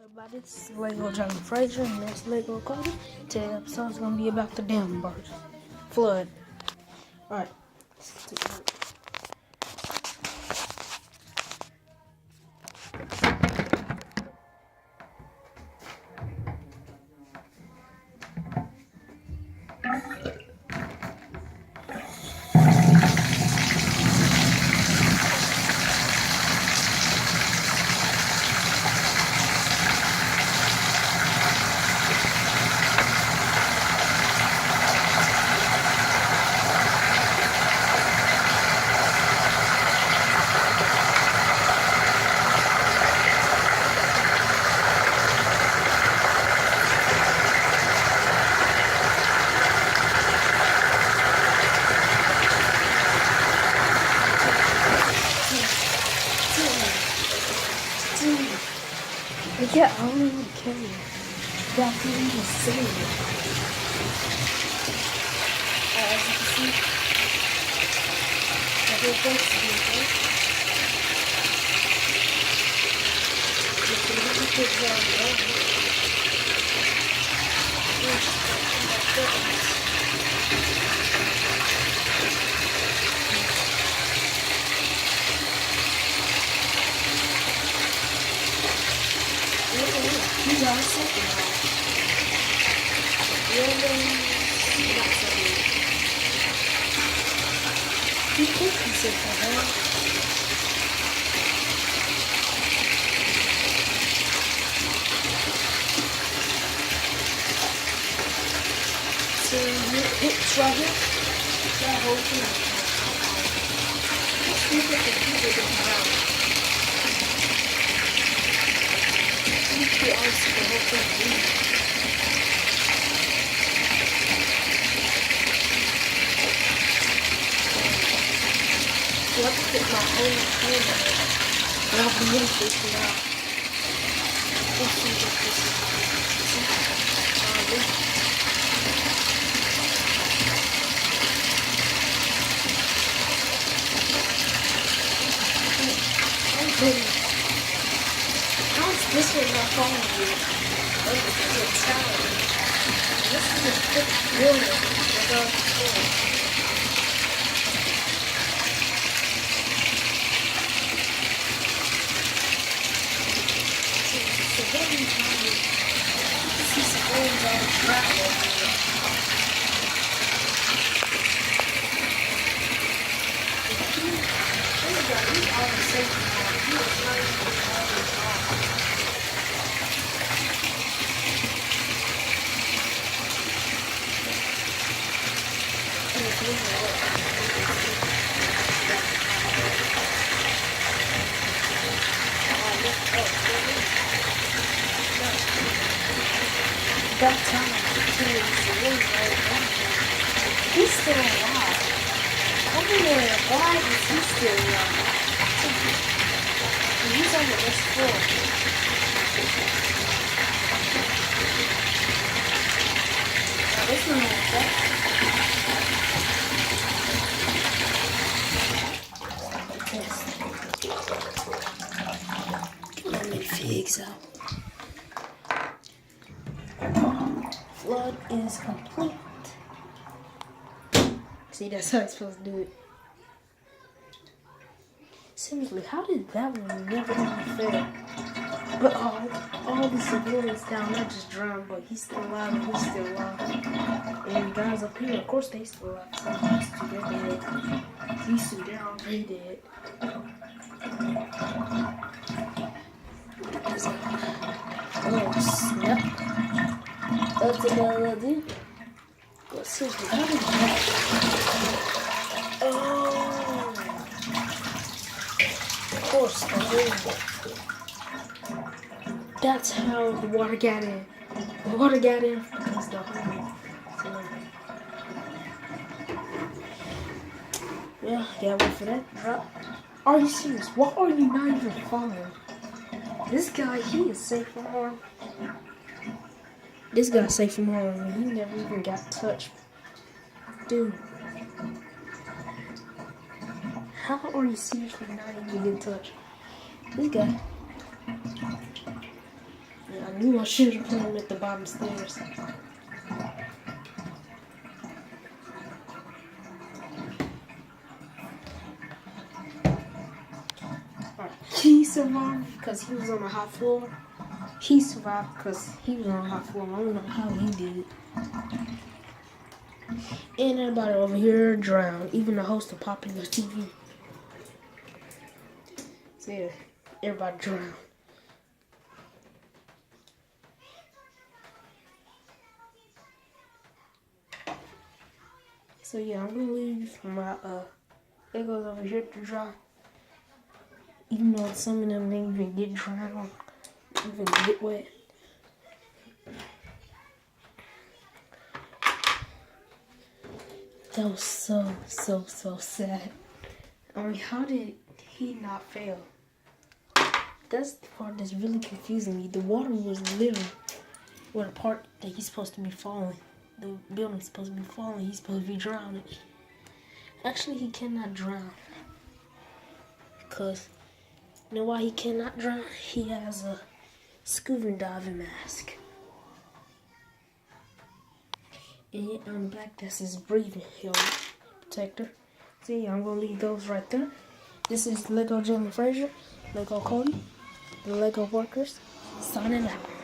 everybody, this is Lego Johnny Frazier and this Lego Cody. Today's episode is going to be about the dam burst. Flood. Alright. Yeah, I don't even care. That thing is silly. As you can see, the whole place is being built. You can look at this down below. These are second now. Not second. You could consider that. So it's right here. That whole thing. Let's look at the people going around. The ice the whole thing. Let's put my own hand in it. And I'll be interested now. Let's see what this is. How's this one not following you? Oh, this is a challenge. This is a quick building without floor. So what are you trying to see some orange on the track over here? These are the safety ones. He is not even all these off. That time he's still alive. I wonder why is he still alive? He's on the first floor. Now this one is that. Let me figs out. Flood is complete. See, that's how I'm supposed to do it. Seriously, how did that one never even fail? But all the civilians down there just drowned, but he's still alive and he's still alive. And guys up here, of course they still alive. So these two, they're dead. These two, they're already dead. Oh, snap. That's another dude. But seriously, how did that? Oh. Of course, that's how the water got in. The water got in because the hole. So, yeah, gotta wait for that drop. Are you serious? Why are you not even following? This guy, he is safe from harm. This guy's safe from harm and he never even got touched. Dude. How are you seriously not even getting touched? This guy. Yeah, You should have put him at the bottom stairs. Alright, he survived because he was on the hot floor. He survived because he was on the hot floor. I don't know how he did it. And everybody over here drowned, even the host of Popular TV. So yeah, everybody drowned. So yeah, I'm gonna leave my Legos over here to dry. Even though some of them didn't even get drowned, even get wet. That was so sad. I mean, how did he not fail? That's the part that's really confusing me. The water was literally where the part that he's supposed to be falling. The building's supposed to be falling. He's supposed to be drowning. Actually, he cannot drown. Because, you know why he cannot drown? He has a scuba diving mask. And on the back, that's his breathing protector. So yeah, I'm going to leave those right there. This is Lego Jalen Frazier, Lego Cody, the Lego Workers, signing out.